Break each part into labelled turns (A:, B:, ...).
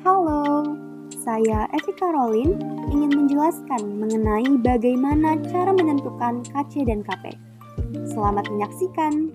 A: Halo, saya Evi Karolin ingin menjelaskan mengenai bagaimana cara menentukan KC dan KP. Selamat menyaksikan.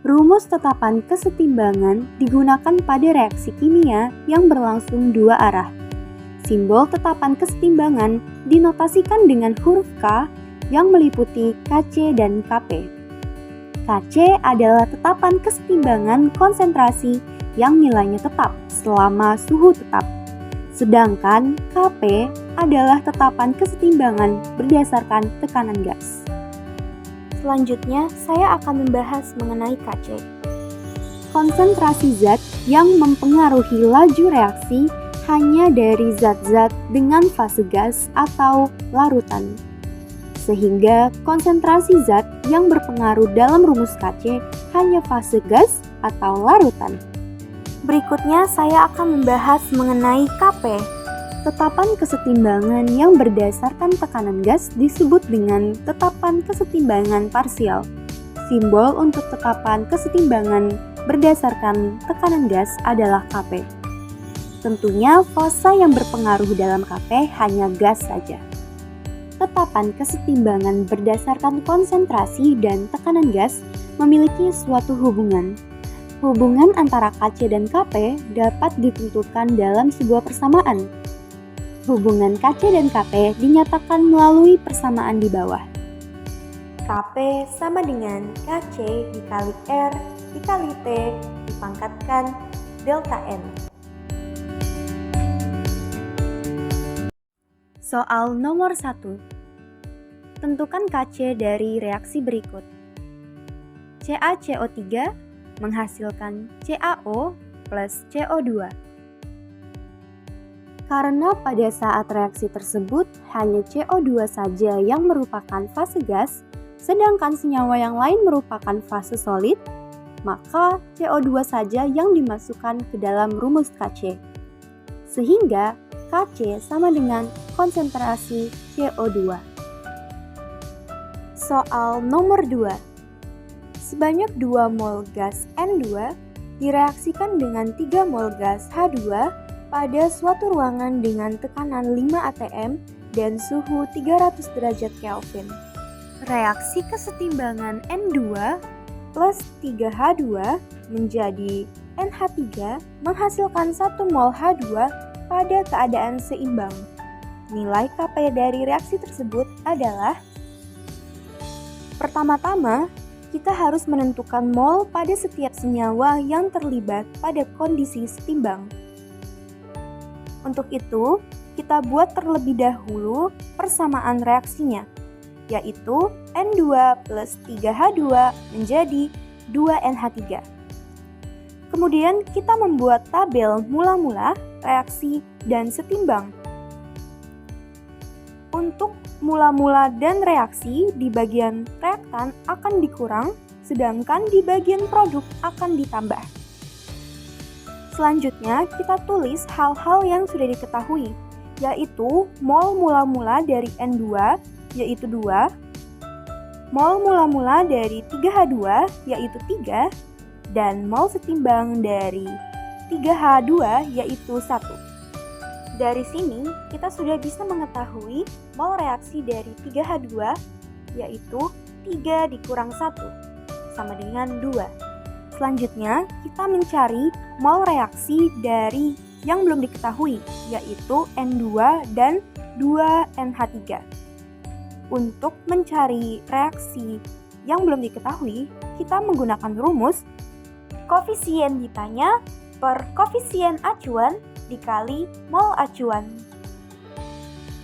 A: Rumus tetapan kesetimbangan digunakan pada reaksi kimia yang berlangsung dua arah. Simbol tetapan kesetimbangan dinotasikan dengan huruf K yang meliputi KC dan KP. KC adalah tetapan kesetimbangan konsentrasi yang nilainya tetap selama suhu tetap. Sedangkan KP adalah tetapan kesetimbangan berdasarkan tekanan gas. Selanjutnya, saya akan membahas mengenai KC. Konsentrasi zat yang mempengaruhi laju reaksi hanya dari zat-zat dengan fase gas atau larutan. Sehingga konsentrasi zat yang berpengaruh dalam rumus KC hanya fase gas atau larutan. Berikutnya saya akan membahas mengenai KP. Tetapan kesetimbangan yang berdasarkan tekanan gas disebut dengan tetapan kesetimbangan parsial. Simbol untuk tetapan kesetimbangan berdasarkan tekanan gas adalah KP. Tentunya fase yang berpengaruh dalam KP hanya gas saja. Tetapan kesetimbangan berdasarkan konsentrasi dan tekanan gas memiliki suatu hubungan. Hubungan antara KC dan KP dapat ditentukan dalam sebuah persamaan. Hubungan KC dan KP dinyatakan melalui persamaan di bawah. KP sama dengan KC dikali R dikali T dipangkatkan delta N. Soal nomor 1. Tentukan KC dari reaksi berikut. CaCO3 menghasilkan CaO plus CO2. Karena pada saat reaksi tersebut hanya CO2 saja yang merupakan fase gas, sedangkan senyawa yang lain merupakan fase solid, maka CO2 saja yang dimasukkan ke dalam rumus KC. Sehingga KC sama dengan konsentrasi CO2. Soal nomor 2. Sebanyak 2 mol gas N2 direaksikan dengan 3 mol gas H2 pada suatu ruangan dengan tekanan 5 atm dan suhu 300 derajat Kelvin. Reaksi kesetimbangan N2 plus 3H2 menjadi NH3 menghasilkan 1 mol H2 pada keadaan seimbang. Nilai KP dari reaksi tersebut adalah: pertama-tama, kita harus menentukan mol pada setiap senyawa yang terlibat pada kondisi setimbang. Untuk itu, kita buat terlebih dahulu persamaan reaksinya, yaitu N2 plus 3H2 menjadi 2NH3. Kemudian kita membuat tabel mula-mula, reaksi, dan setimbang. Untuk mula-mula dan reaksi di bagian reaktan akan dikurang, sedangkan di bagian produk akan ditambah. Selanjutnya kita tulis hal-hal yang sudah diketahui, yaitu mol mula-mula dari N2 yaitu 2, mol mula-mula dari 3H2 yaitu 3, dan mol setimbang dari 3H2 yaitu 1. Dari sini, kita sudah bisa mengetahui mol reaksi dari 3H2 yaitu 3 dikurang 1 sama dengan 2. Selanjutnya, kita mencari mol reaksi dari yang belum diketahui yaitu N2 dan 2NH3. Untuk mencari reaksi yang belum diketahui, kita menggunakan rumus koefisien ditanya per koefisien acuan dikali mol acuan.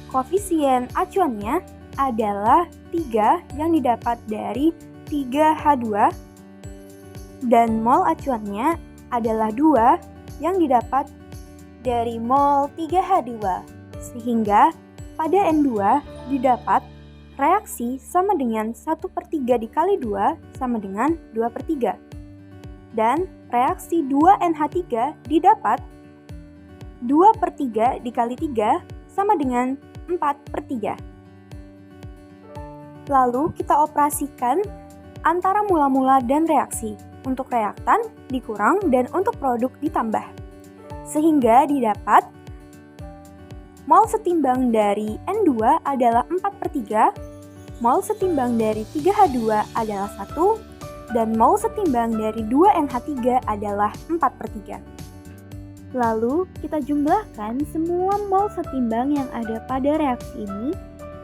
A: Koefisien acuannya adalah 3 yang didapat dari 3H2 dan mol acuannya adalah 2 yang didapat dari mol 3H2. Sehingga pada N2 didapat reaksi sama dengan 1/3 dikali 2 sama dengan 2/3. Dan reaksi 2NH3 didapat 2/3 dikali 3 sama dengan 4/3. Lalu kita operasikan antara mula-mula dan reaksi. Untuk reaktan dikurang dan untuk produk ditambah. Sehingga didapat mol setimbang dari N2 adalah 4/3, mol setimbang dari 3H2 adalah 1, dan mol setimbang dari 2NH3 adalah 4/3. Lalu, kita jumlahkan semua mol setimbang yang ada pada reaksi ini,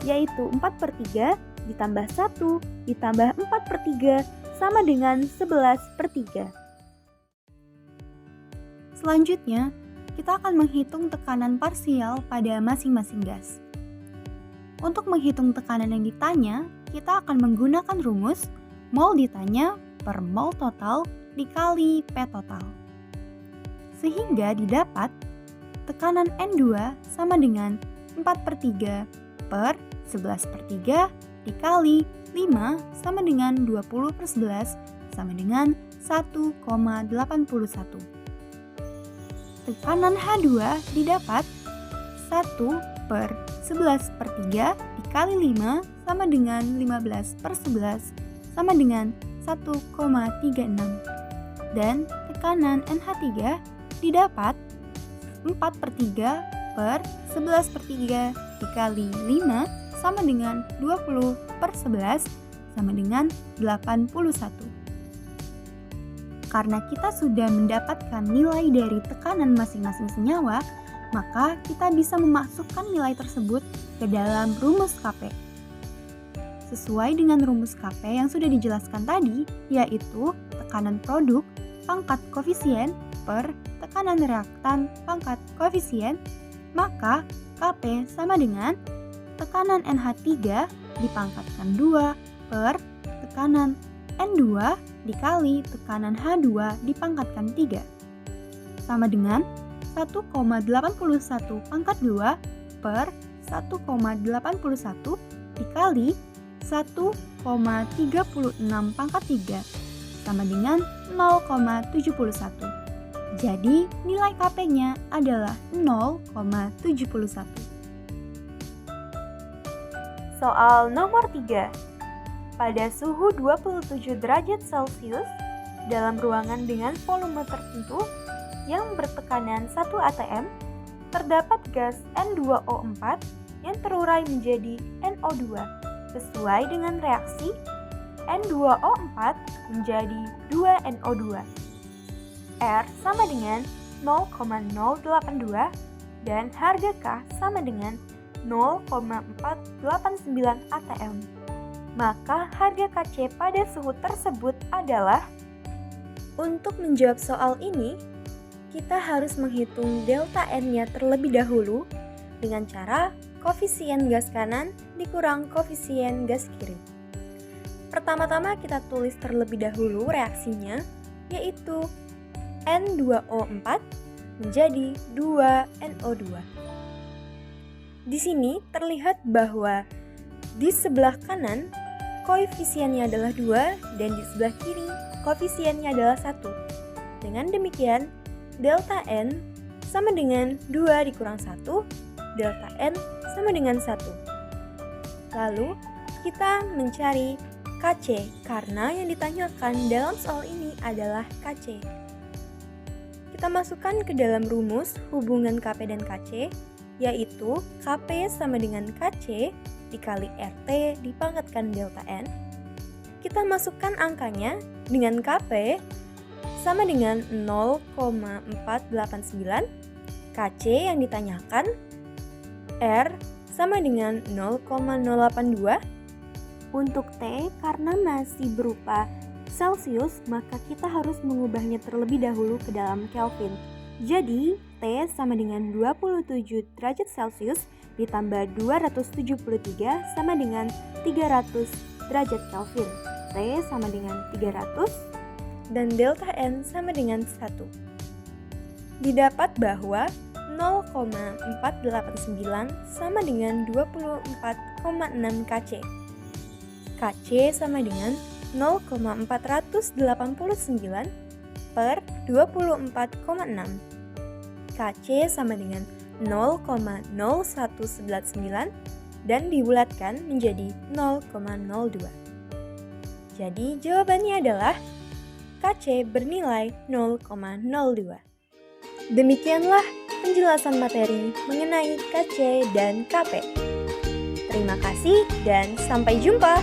A: yaitu 4/3 ditambah 1 ditambah 4/3 sama dengan 11/3. Selanjutnya, kita akan menghitung tekanan parsial pada masing-masing gas. Untuk menghitung tekanan yang ditanya, kita akan menggunakan rumus mol ditanya per mol total dikali P total. Sehingga didapat tekanan N2 sama dengan 4/3 per 11/3 dikali 5 sama dengan 20/11 sama dengan 1,81. Tekanan H2 didapat 1 per 11/3 dikali 5 sama dengan 15/11 sama dengan 1,36. Dan tekanan NH3 didapat 4/3 per 11/3 dikali 5 sama dengan 20/11 sama dengan 81. Karena kita sudah mendapatkan nilai dari tekanan masing-masing senyawa, maka kita bisa memasukkan nilai tersebut ke dalam rumus Kp. Sesuai dengan rumus Kp yang sudah dijelaskan tadi, yaitu tekanan produk pangkat koefisien per tekanan reaktan pangkat koefisien, maka Kp sama dengan tekanan NH3 dipangkatkan 2 per tekanan N2 dikali tekanan H2 dipangkatkan 3 sama dengan 1,81 pangkat 2 per 1,81 dikali 1,36 pangkat 3 sama dengan 0,71. Jadi nilai Kp-nya adalah 0,71. Soal nomor 3. Pada suhu 27 derajat Celcius, dalam ruangan dengan volume tertentu yang bertekanan 1 atm, terdapat gas N2O4 yang terurai menjadi NO2 sesuai dengan reaksi N2O4 menjadi 2NO2. R sama dengan 0,082 dan harga K sama dengan 0,489 atm. Maka harga Kc pada suhu tersebut adalah. Untuk menjawab soal ini, kita harus menghitung delta N-nya terlebih dahulu dengan cara koefisien gas kanan dikurang koefisien gas kiri. Pertama-tama kita tulis terlebih dahulu reaksinya, yaitu N2O4 menjadi 2NO2. Di sini terlihat bahwa di sebelah kanan koefisiennya adalah 2 dan di sebelah kiri koefisiennya adalah 1. Dengan demikian, delta N sama dengan 2 dikurang 1, delta N sama dengan 1. Lalu, kita mencari Kc karena yang ditanyakan dalam soal ini adalah Kc. Kita masukkan ke dalam rumus hubungan Kp dan Kc, yaitu Kp sama dengan Kc dikali RT dipangkatkan delta N. Kita masukkan angkanya dengan Kp sama dengan 0,489, Kc yang ditanyakan, R sama dengan 0,082. Untuk T karena masih berupa Celsius, maka kita harus mengubahnya terlebih dahulu ke dalam Kelvin. Jadi, T sama dengan 27 derajat Celcius ditambah 273 sama dengan 300 derajat Kelvin. T sama dengan 300 dan delta N sama dengan 1. Didapat bahwa 0,489 sama dengan 24,6 Kc. Kc sama dengan 0,489 per 24,6. Kc sama dengan 0,0199 dan dibulatkan menjadi 0,02.
B: Jadi jawabannya adalah KC bernilai 0,02. Demikianlah penjelasan materi mengenai KC dan KP. Terima kasih dan sampai jumpa.